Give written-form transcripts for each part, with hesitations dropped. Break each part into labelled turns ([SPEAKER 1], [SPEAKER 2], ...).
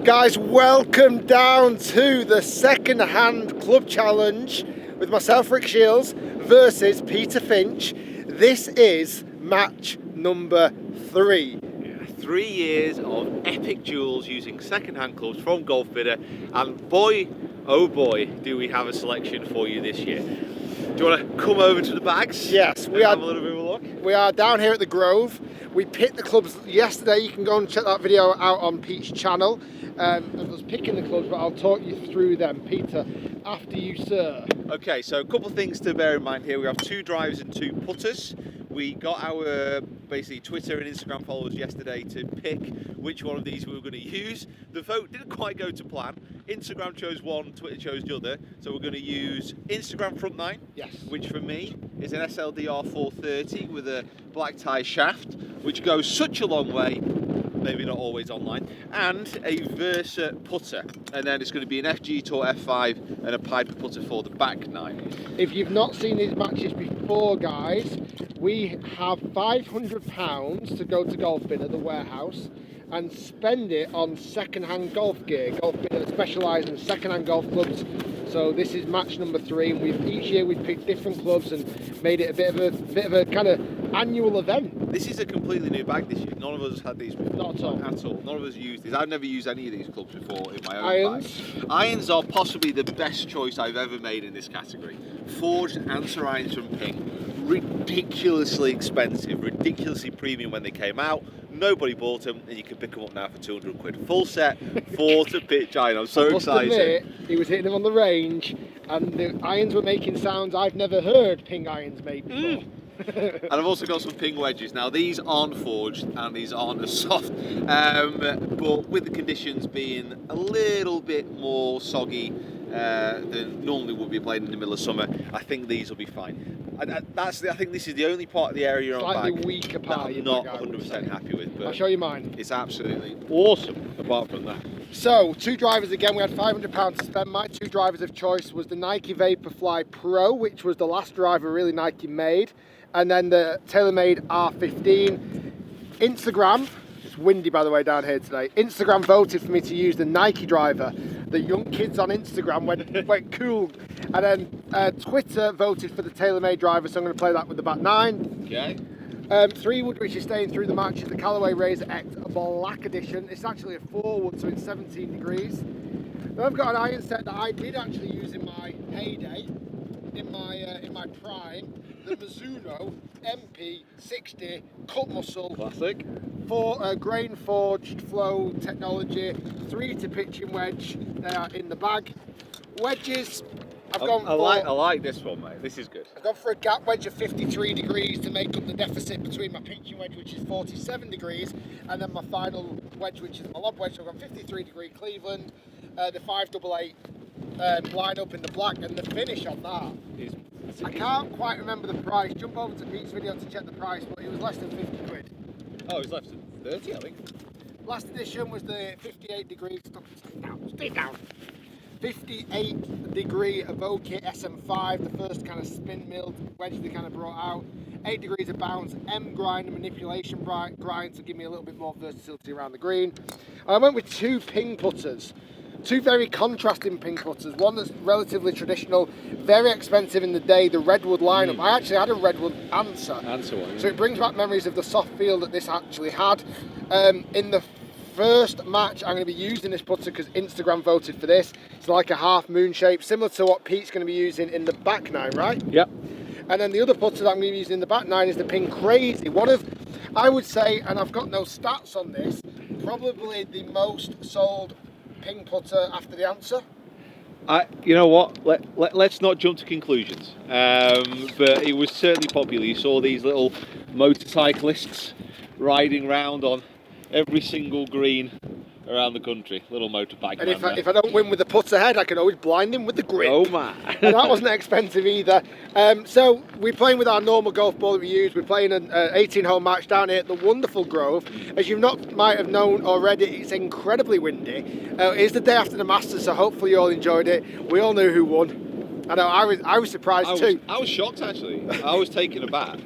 [SPEAKER 1] Guys, welcome down to the second-hand club challenge with myself, Rick Shields, versus Peter Finch. This is match number 3.
[SPEAKER 2] 3 years of epic duels using second-hand clubs from Golf Bidder, and boy, oh boy, do we have a selection for you this year. Do you want to come over to the bags?
[SPEAKER 1] Yes, we
[SPEAKER 2] have a little bit of a look.
[SPEAKER 1] We are down here at the Grove. We picked the clubs yesterday. You can go and check that video out on Pete's channel. Of us picking the clubs, but I'll talk you through them. Peter, after you, sir.
[SPEAKER 2] Okay, so a couple of things to bear in mind here. We have 2 drivers and 2 putters. We got our basically Twitter and Instagram followers yesterday to pick which one of these we were going to use. The vote didn't quite go to plan. Instagram chose one, Twitter chose the other. So we're going to use Instagram front 9,
[SPEAKER 1] yes,
[SPEAKER 2] which for me is an SLDR 430 with a black tie shaft, which goes such a long way. Maybe not always online, and a Versa putter, and then it's going to be an FG Tour F5 and a Piper putter for the back 9.
[SPEAKER 1] If you've not seen these matches before, guys, we have £500 to go to Golf Bidder, the warehouse, and spend it on second-hand golf gear. Golf Bidder specialise in second-hand golf clubs. So this is match number 3, and each year we've picked different clubs and made it a bit of a kind of annual event.
[SPEAKER 2] This is a completely new bag this year. None of us had these before.
[SPEAKER 1] Not at all.
[SPEAKER 2] At all. None of us used these. I've never used any of these clubs before in my own
[SPEAKER 1] Irons.
[SPEAKER 2] bag. Irons are possibly the best choice I've ever made in this category. Forged Answer irons from Ping. Ridiculously expensive, ridiculously premium when they came out. Nobody bought them, and you can pick them up now for 200 quid. Full set, 4 to pitch iron. I'm so excited.
[SPEAKER 1] Admit, he was hitting them on the range, and the irons were making sounds I've never heard Ping irons make before.
[SPEAKER 2] And I've also got some Ping wedges. Now these aren't forged and these aren't as soft, but with the conditions being a little bit more soggy than normally would be played in the middle of summer, I think these will be fine. I think this is the only part of the area on
[SPEAKER 1] Slightly
[SPEAKER 2] bag
[SPEAKER 1] weaker
[SPEAKER 2] that
[SPEAKER 1] part.
[SPEAKER 2] I'm not 100% happy with. But
[SPEAKER 1] I'll show you mine.
[SPEAKER 2] It's absolutely awesome. Apart from that.
[SPEAKER 1] So, 2 drivers again, we had £500 to spend. My 2 drivers of choice was the Nike Vaporfly Pro, which was the last driver really Nike made, and then the TaylorMade R15. Instagram, it's windy by the way down here today, Instagram voted for me to use the Nike driver. The young kids on Instagram went cool. And then Twitter voted for the TaylorMade driver, so I'm going to play that with the back 9.
[SPEAKER 2] Okay.
[SPEAKER 1] 3 wood, which is staying through the match, is the Callaway Razor X Black Edition. It's actually a 4 wood, so it's 17 degrees. Then I've got an iron set that I did actually use in my heyday, in my prime, the Mizuno MP60 Cut Muscle.
[SPEAKER 2] Classic.
[SPEAKER 1] For grain forged flow technology, 3 to pitching wedge. They are in the bag. Wedges. I
[SPEAKER 2] like this one, mate. This is good.
[SPEAKER 1] I've gone for a gap wedge of 53 degrees to make up the deficit between my pitching wedge, which is 47 degrees, and then my final wedge, which is my lob wedge. So I've gone 53 degree Cleveland, the 588 line up in the black, and the finish on that. I can't quite remember the price. Jump over to Pete's video to check the price, but it was less than 50 quid.
[SPEAKER 2] Oh, it was less than 30, I think.
[SPEAKER 1] Last edition was the 58 degree, stay down. 58 degree Evoke SM5, the first kind of spin milled wedge they kind of brought out. 8 degrees of bounce, M grind and manipulation grind to give me a little bit more versatility around the green. And I went with 2 Ping putters. 2 very contrasting Ping putters. One that's relatively traditional, very expensive in the day, the Redwood lineup. I actually had a Redwood Answer one. So it brings back memories of the soft feel that this actually had. In the first match, I'm going to be using this putter because Instagram voted for this. It's like a half moon shape, similar to what Pete's going to be using in the back 9, right?
[SPEAKER 2] Yep.
[SPEAKER 1] And then the other putter that I'm going to be using in the back 9 is the Ping Crazy. One of, I would say, and I've got no stats on this, probably the most sold Ping putter after the Answer.
[SPEAKER 2] You know what? Let's not jump to conclusions. But it was certainly popular. You saw these little motorcyclists riding round on every single green around the country. Little motorbike.
[SPEAKER 1] And if I don't win with the putter head, I can always blind him with the grip.
[SPEAKER 2] Oh man.
[SPEAKER 1] And that wasn't expensive either. So we're playing with our normal golf ball that we use. We're playing an 18-hole match down here at the wonderful Grove. As you might have known already, it's incredibly windy. It's the day after the Masters, so hopefully you all enjoyed it. We all knew who won. I know, I was surprised too.
[SPEAKER 2] I was shocked actually. I was taken aback.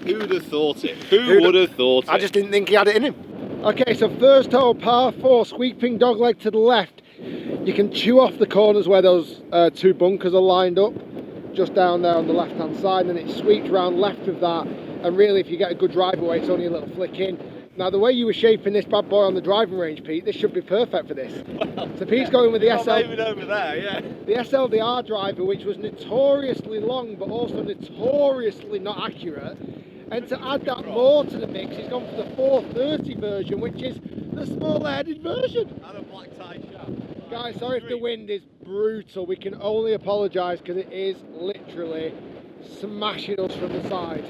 [SPEAKER 2] Who'd have thought it? Who would have thought it?
[SPEAKER 1] I just didn't think he had it in him. Okay, so first hole, par 4, sweeping dogleg to the left. You can chew off the corners where those two bunkers are lined up, just down there on the left hand side, and it sweeps round left of that, and really if you get a good drive away it's only a little flick in. Now the way you were shaping this bad boy on the driving range, Pete, this should be perfect for this.
[SPEAKER 2] Well,
[SPEAKER 1] So Pete's going with the
[SPEAKER 2] over there, yeah.
[SPEAKER 1] the SLDR driver, which was notoriously long but also notoriously not accurate. And to add that more to the mix, he's gone for the 430 version, which is the smaller-headed version.
[SPEAKER 2] And a black tie shaft.
[SPEAKER 1] Guys, sorry if the wind is brutal. We can only apologise because it is literally smashing us from the side.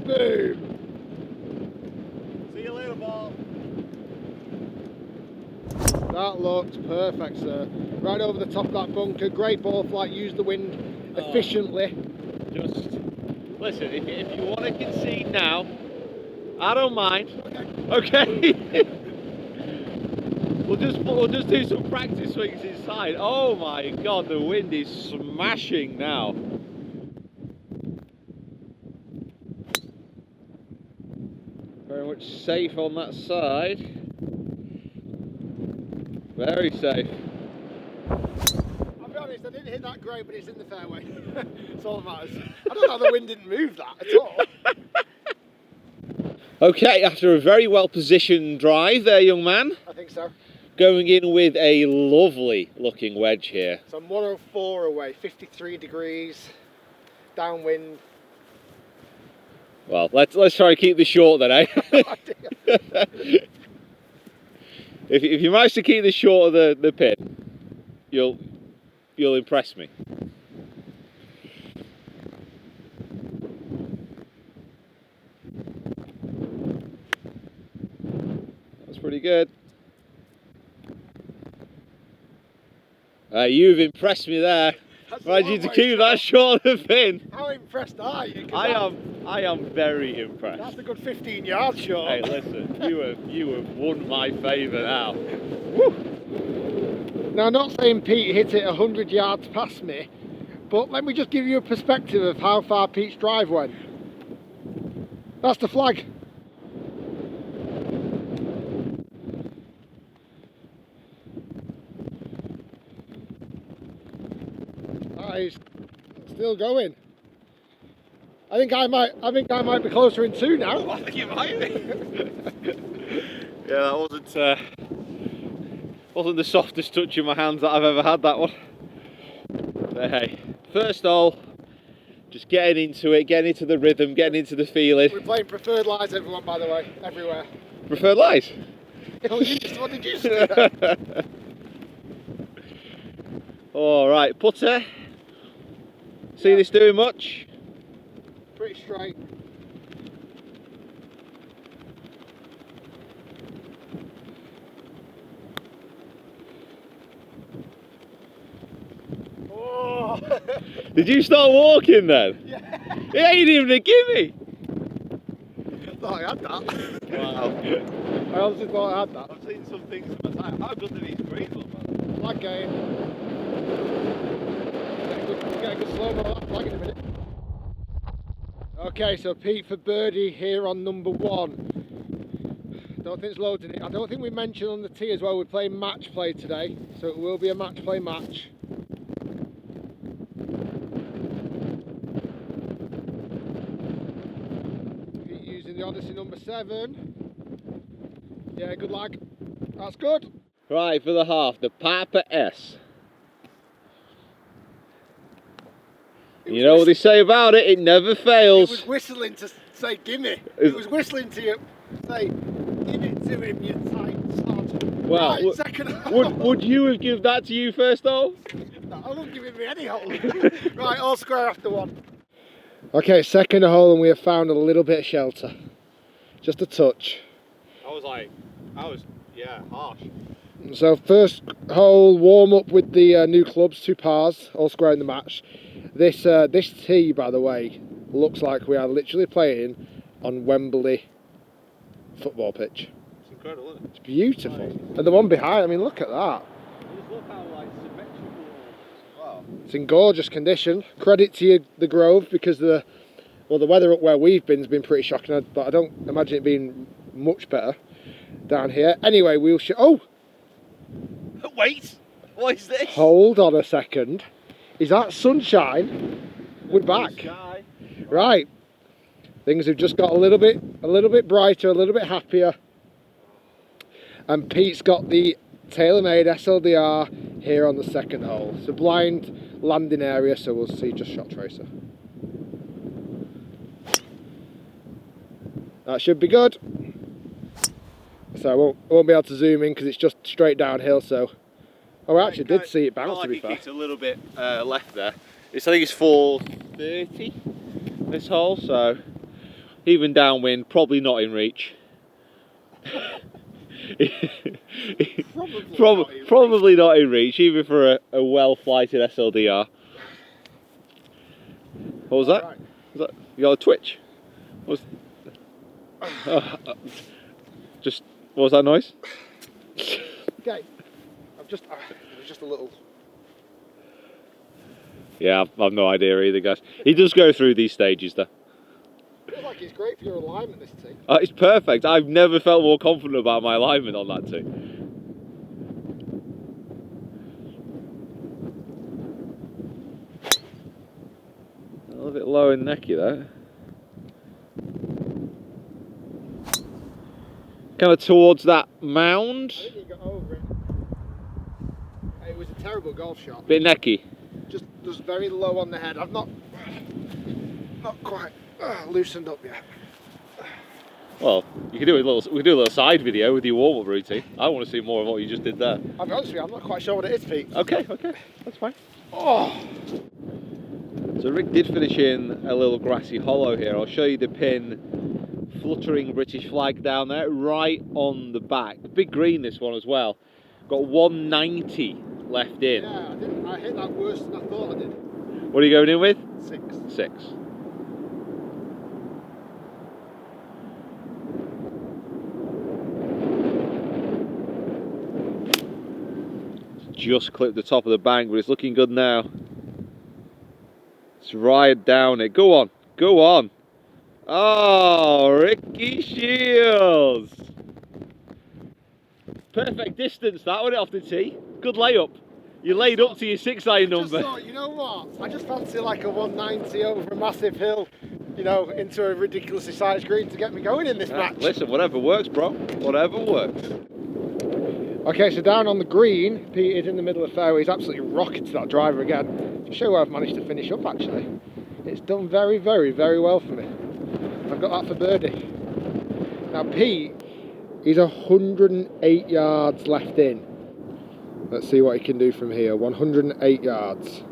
[SPEAKER 1] Boom!
[SPEAKER 2] See you later, ball.
[SPEAKER 1] That looks perfect, sir. Right over the top of that bunker. Great ball flight. Use the wind efficiently.
[SPEAKER 2] Just listen. If you want to concede now, I don't mind. Okay. we'll just do some practice swings inside. Oh my God, the wind is smashing now. Very much safe on that side. Very safe.
[SPEAKER 1] I'll be honest, I didn't hit that great, but it's in the fairway. That's all that matters. I don't know how the wind didn't move that at all.
[SPEAKER 2] Okay, after a very well positioned drive there, young man,
[SPEAKER 1] I think so.
[SPEAKER 2] going in with a lovely looking wedge here.
[SPEAKER 1] So I'm 104 away, 53 degrees, downwind.
[SPEAKER 2] Well, let's try and keep this short then, eh? if you manage to keep this short of the pin, you'll impress me. That's pretty good. You've impressed me there. Managed you to keep that short of the pin.
[SPEAKER 1] How impressed are you?
[SPEAKER 2] I am very impressed.
[SPEAKER 1] That's a good 15 yards short.
[SPEAKER 2] Hey, listen, you have won my favour now.
[SPEAKER 1] Woo. Now, I'm not saying Pete hit it 100 yards past me, but let me just give you a perspective of how far Pete's drive went. That's the flag. That is still going. I think I might be closer in 2 now.
[SPEAKER 2] I think you might be. Yeah, that wasn't the softest touch in my hands that I've ever had, that one. But hey, first hole, just getting into it, getting into the rhythm, getting into the feeling.
[SPEAKER 1] We're playing preferred lies, everyone, by the way, everywhere.
[SPEAKER 2] Preferred lies?
[SPEAKER 1] What did you say?
[SPEAKER 2] All right, putter. See this doing much?
[SPEAKER 1] Pretty straight. Oh.
[SPEAKER 2] Did you start walking then?
[SPEAKER 1] Yeah.
[SPEAKER 2] It ain't even a gimme.
[SPEAKER 1] I thought I had that.
[SPEAKER 2] Wow.
[SPEAKER 1] I honestly thought I had that.
[SPEAKER 2] I've seen some things in my time. How good are these greens look, man?
[SPEAKER 1] Flag game. Get a good slow-mo of that flag in a minute. Okay, so Pete for birdie here on number 1. Don't think it's loading it. I don't think we mentioned on the tee as well, we're playing match play today, so it will be a match play match. Pete using the Odyssey number 7. Yeah, good lag. That's good.
[SPEAKER 2] Right, for the half, the Piper S. You know what they say about it, it never fails.
[SPEAKER 1] It was whistling to say gimme. It was whistling to you, say give it to him, you tight sod.
[SPEAKER 2] Well,
[SPEAKER 1] right, second hole.
[SPEAKER 2] would you have given that to you first hole?
[SPEAKER 1] No, I won't give him any hole. Right, all square after 1. Okay, second hole, and we have found a little bit of shelter. Just a touch.
[SPEAKER 2] Yeah, harsh.
[SPEAKER 1] So first hole, warm up with the new clubs, 2 pars, all square in the match. This tee, by the way, looks like we are literally playing on Wembley football pitch.
[SPEAKER 2] It's incredible, isn't it?
[SPEAKER 1] It's beautiful. Nice. And the one behind, I mean, look at that.
[SPEAKER 2] Just look how symmetrical. Wow.
[SPEAKER 1] It's in gorgeous condition. Credit to you, the Grove, because the Well, the weather up where we've been has been pretty shocking, but I don't imagine it being much better down here. Anyway, we'll show. Oh,
[SPEAKER 2] Wait, what is this?
[SPEAKER 1] hold on a second. Is that sunshine? We're back.
[SPEAKER 2] Sky.
[SPEAKER 1] Right. Things have just got a little bit brighter, a little bit happier. And Pete's got the TaylorMade SLDR here on the second hole. It's a blind landing area, so we'll see just shot tracer. That should be good. So I won't be able to zoom in because it's just straight downhill. So, oh, I actually did see it bounce. To be fair,
[SPEAKER 2] it's a little bit left there. I think it's 430 this hole, so even downwind, probably not in reach. Probably not in reach, even for a well-flighted SLDR. What was that?
[SPEAKER 1] Right.
[SPEAKER 2] Was that? You got a twitch? What was that noise?
[SPEAKER 1] Okay. It was just a little.
[SPEAKER 2] Yeah, I've no idea either, guys. He does go through these stages, though.
[SPEAKER 1] I feel like it's great for your alignment, this tee.
[SPEAKER 2] It's perfect. I've never felt more confident about my alignment on that tee. A little bit low and necky there. Kind of towards that mound.
[SPEAKER 1] I think you got over it. It was a terrible golf shot.
[SPEAKER 2] Bit necky.
[SPEAKER 1] Just very low on the head. I've not quite loosened up yet.
[SPEAKER 2] Well, you can do we can do a little side video with your warm-up routine. I want to see more of what you just did there.
[SPEAKER 1] I'll be honest with you, I'm not quite sure what it is, Pete.
[SPEAKER 2] Okay, that's fine.
[SPEAKER 1] Oh,
[SPEAKER 2] So Rick did finish in a little grassy hollow here. I'll show you the pin, fluttering British flag down there, right on the back. Big green this one as well. Got 190 left in.
[SPEAKER 1] yeah, I hit that worse than I thought I did.
[SPEAKER 2] What are you going in with?
[SPEAKER 1] 6.
[SPEAKER 2] 6. Just clipped the top of the bank, but it's looking good now. Let's ride down it. Go on, go on. Oh, Ricky Shields. Perfect distance that one off the tee. Good layup. You laid up to your 6-iron number.
[SPEAKER 1] Just thought, you know what? I just fancy like a 190 over a massive hill, you know, into a ridiculously sized green to get me going in this match.
[SPEAKER 2] Listen, whatever works, bro. Whatever works.
[SPEAKER 1] Okay, so down on the green, Pete is in the middle of the fairway. He's absolutely rocketed that driver again. To show where I've managed to finish up, actually. It's done very, very, very well for me. I've got that for birdie. Now, Pete, he's 108 yards left in. Let's see what he can do from here. 108 yards.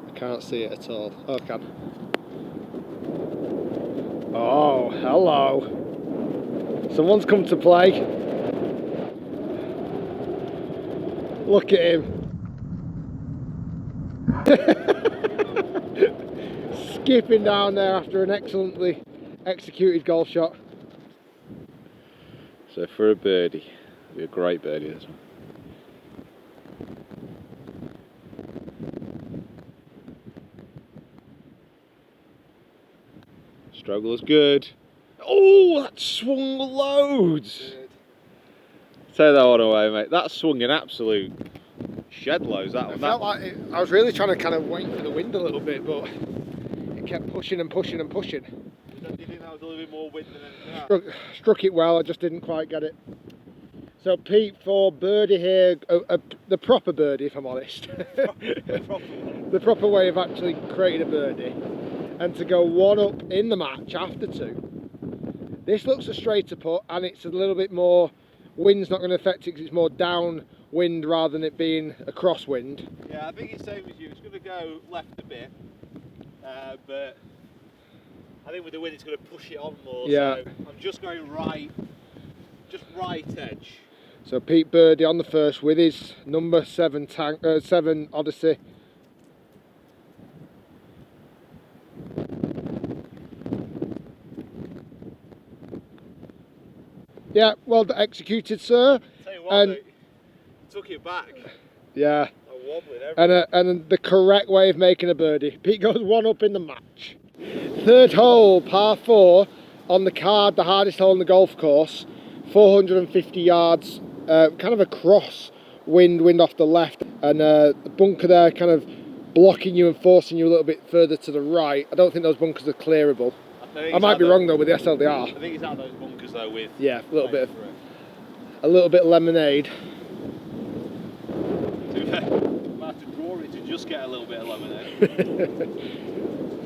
[SPEAKER 1] I can't see it at all. Oh, I can. Oh, hello. Someone's come to play. Look at him. Skipping down there after an excellently executed golf shot.
[SPEAKER 2] So for a birdie, it'll be a great birdie this one. Struggle is good. Oh, that swung loads. Take that one away, mate. That swung an absolute shed loads, that one.
[SPEAKER 1] I felt like I was really trying to kind of wait for the wind a little bit, but it kept pushing and pushing and pushing.
[SPEAKER 2] Do you think that was a little bit more wind than anything else?
[SPEAKER 1] Struck it well, I just didn't quite get it. So Pete, for birdie here, the proper birdie if I'm honest. The proper way of actually creating a birdie. And to go 1 up in the match after 2. This looks a straighter putt and it's a little bit more, wind's not going to affect it because it's more downwind rather than it being a crosswind.
[SPEAKER 2] Yeah, I think it's same as you. It's going to go left a bit, but I think with the wind it's going to push it on more.
[SPEAKER 1] Yeah.
[SPEAKER 2] So I'm just going right, just right edge.
[SPEAKER 1] So Pete birdie on the first with his number 7 Odyssey. Yeah, well executed, sir.
[SPEAKER 2] Tell you what,
[SPEAKER 1] And
[SPEAKER 2] mate, took it back
[SPEAKER 1] yeah,
[SPEAKER 2] a
[SPEAKER 1] And the correct way of making a birdie. Pete goes 1 up in the match. Third hole, par 4 on the card, the hardest hole in the golf course. 450 yards, kind of a cross wind off the left, and the bunker there kind of blocking you and forcing you a little bit further to the right. I don't think those bunkers are clearable. I might be wrong though with the SLDR.
[SPEAKER 2] I think it's out those bunkers though with...
[SPEAKER 1] Yeah, a little bit of lemonade.
[SPEAKER 2] I have to draw it to just get a little bit of lemonade.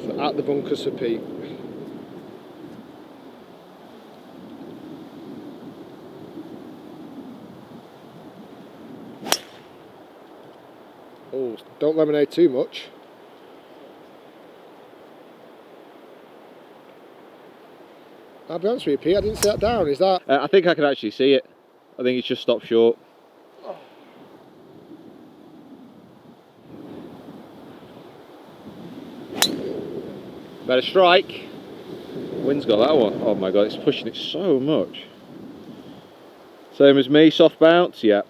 [SPEAKER 1] So at the bunkers for Pete. Oh, don't lemonade too much. I'll be honest with you, Pete, I didn't see that down. Is that...
[SPEAKER 2] I think I can actually see it. I think it's just stopped short. Better strike. Wind's got that one. Oh my god, it's pushing it so much. Same as me, soft bounce, yeah.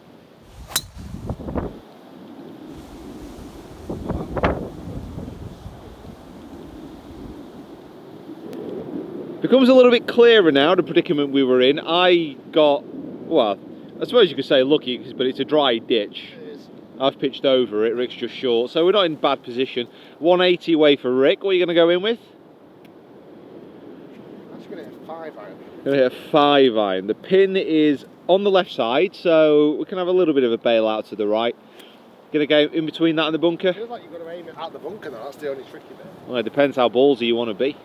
[SPEAKER 2] Becomes a little bit clearer now, the predicament we were in. I got, well, I suppose you could say lucky, but it's a dry ditch. I've pitched over it, Rick's just short, so we're not in bad position. 180 away for Rick. What are you going to go in with?
[SPEAKER 1] I'm just going to hit a 5 iron.
[SPEAKER 2] Going to hit a 5 iron. The pin is on the left side, so we can have a little bit of a bailout to the right. Going to go in between that and the bunker?
[SPEAKER 1] It feels like you've got to aim it at the bunker though, that's the only tricky bit.
[SPEAKER 2] Well, it depends how ballsy you want to be.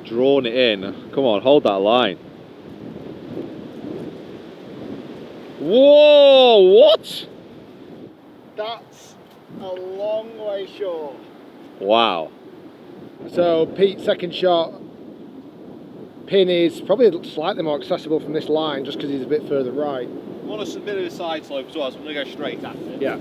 [SPEAKER 2] Drawn it in. Come on, hold that line. Whoa, what?
[SPEAKER 1] That's a long way short.
[SPEAKER 2] Wow.
[SPEAKER 1] So Pete's second shot, pin is probably slightly more accessible from this line just because he's a bit further right.
[SPEAKER 2] I'm on a bit of a side slope as well, so I'm going to go straight at it.
[SPEAKER 1] Yeah.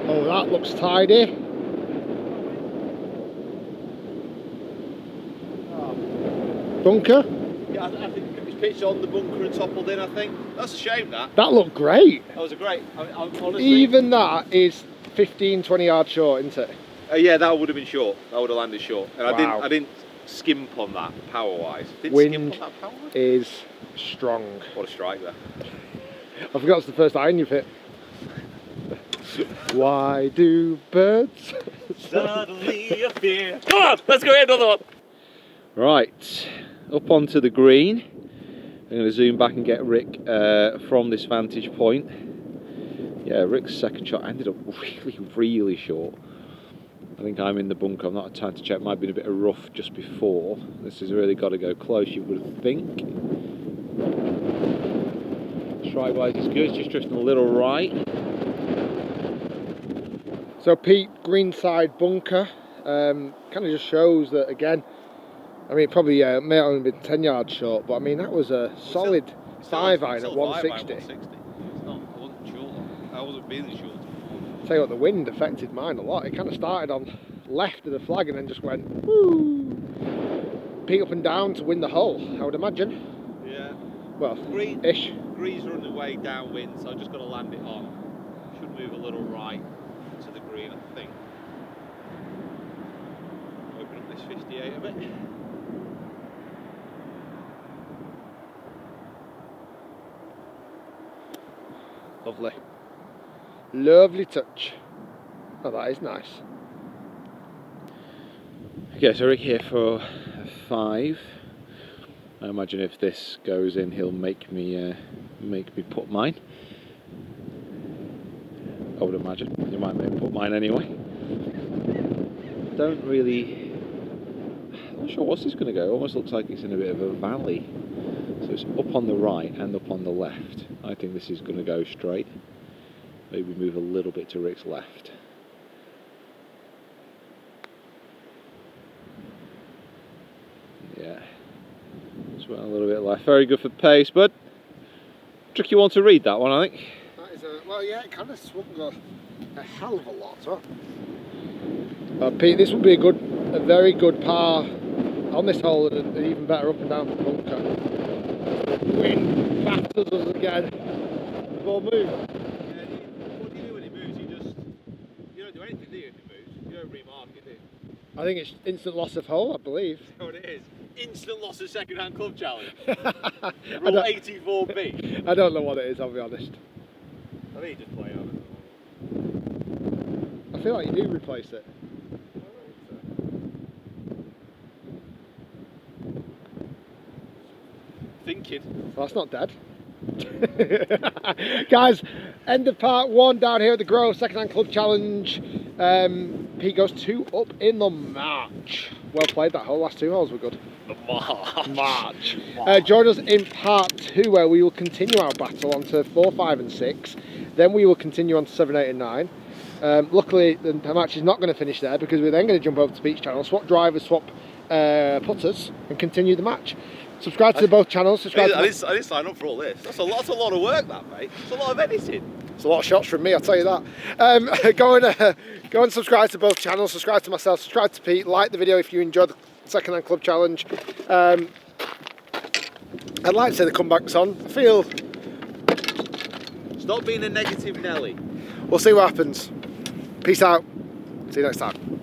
[SPEAKER 1] Oh, that looks tidy. Bunker?
[SPEAKER 2] Yeah, I think it was pitched on the bunker and toppled in, I think. That's a shame, that.
[SPEAKER 1] That looked great.
[SPEAKER 2] That was a great, honestly...
[SPEAKER 1] Even that is 15, 20 yards short, isn't it?
[SPEAKER 2] Yeah, that would have been short. That would have landed short. And
[SPEAKER 1] Wow.
[SPEAKER 2] I didn't skimp on that, power-wise. Didn't
[SPEAKER 1] Wind
[SPEAKER 2] skimp on that power-wise?
[SPEAKER 1] is strong.
[SPEAKER 2] What a strike there.
[SPEAKER 1] I forgot it's the first iron you've hit. Why do birds
[SPEAKER 2] suddenly appear? Come on, let's go hit another one. Right, up onto the green. I'm going to zoom back and get Rick from this vantage point. Yeah, Rick's second shot ended up really short. I think I'm in the bunker. I'm not had time to check. Might have been a bit of rough just before. This has really got to go close, you would think. Strike wise is good, it's just drifting a little right.
[SPEAKER 1] So Pete, greenside bunker, kind of just shows that again. I mean, probably may have only been 10 yards short, but I mean that was a solid 5 iron at 160.
[SPEAKER 2] It's not, I wasn't short. I wasn't really short.
[SPEAKER 1] Tell you what, the wind affected mine a lot. It kind of started on left of the flag and then just went woo. Pete up and down to win the hole, I would imagine.
[SPEAKER 2] Yeah.
[SPEAKER 1] Well,
[SPEAKER 2] green-ish. Green's running away downwind, so I've just got to land it on. Should move a little right to the green, I think. Open up this 58 a bit.
[SPEAKER 1] Lovely. Lovely touch. Oh, that is nice.
[SPEAKER 2] Okay, so Rick here for a 5. I imagine if this goes in, he'll make me put mine. I would imagine. You might make me put mine anyway. Don't really... I'm not sure what's this going to go. It almost looks like it's in a bit of a valley. So it's up on the right and up on the left. I think this is going to go straight. Maybe move a little bit to Rick's left. Yeah. Just went a little bit left. Very good for pace, bud. Tricky one to read, that one, I think.
[SPEAKER 1] That is well, yeah, it kind of swung a hell of a lot. Huh? Pete, this would be a very good par on this hole, and an even better up and down the bunker. Wind batters us again. The ball moves.
[SPEAKER 2] Yeah, what do you do when it moves? You don't do anything, do you, if it moves? You don't remark it, do you?
[SPEAKER 1] I think it's instant loss of hole, I believe.
[SPEAKER 2] Oh, it is. Instant loss of second-hand club challenge.
[SPEAKER 1] I
[SPEAKER 2] Rule 84B.
[SPEAKER 1] don't know what it is, I'll be honest.
[SPEAKER 2] I think you just play on
[SPEAKER 1] I feel like you do replace it.
[SPEAKER 2] Thinking.
[SPEAKER 1] Well, that's not dead. Guys, end of part 1 down here at the Grove, second-hand club challenge. Pete goes 2 up in the March. Well played, that hole. Last 2 holes were good.
[SPEAKER 2] The March.
[SPEAKER 1] Join us in part 2, where we will continue our battle on to 4, 5 and 6. Then we will continue on to 7, 8 and 9. Luckily the match is not going to finish there, because we're then going to jump over to Pete's channel, swap drivers, swap putters, and continue the match. Subscribe to both channels.
[SPEAKER 2] I didn't sign up for all this. That's a lot of work, that, mate. It's a lot of editing.
[SPEAKER 1] It's a lot of shots from me, I'll tell you that. Go and subscribe to both channels. Subscribe to myself, subscribe to Pete. Like the video if you enjoyed the second-hand club challenge. I'd like to say the comeback's on. I feel...
[SPEAKER 2] Stop being a negative Nelly.
[SPEAKER 1] We'll see what happens. Peace out. See you next time.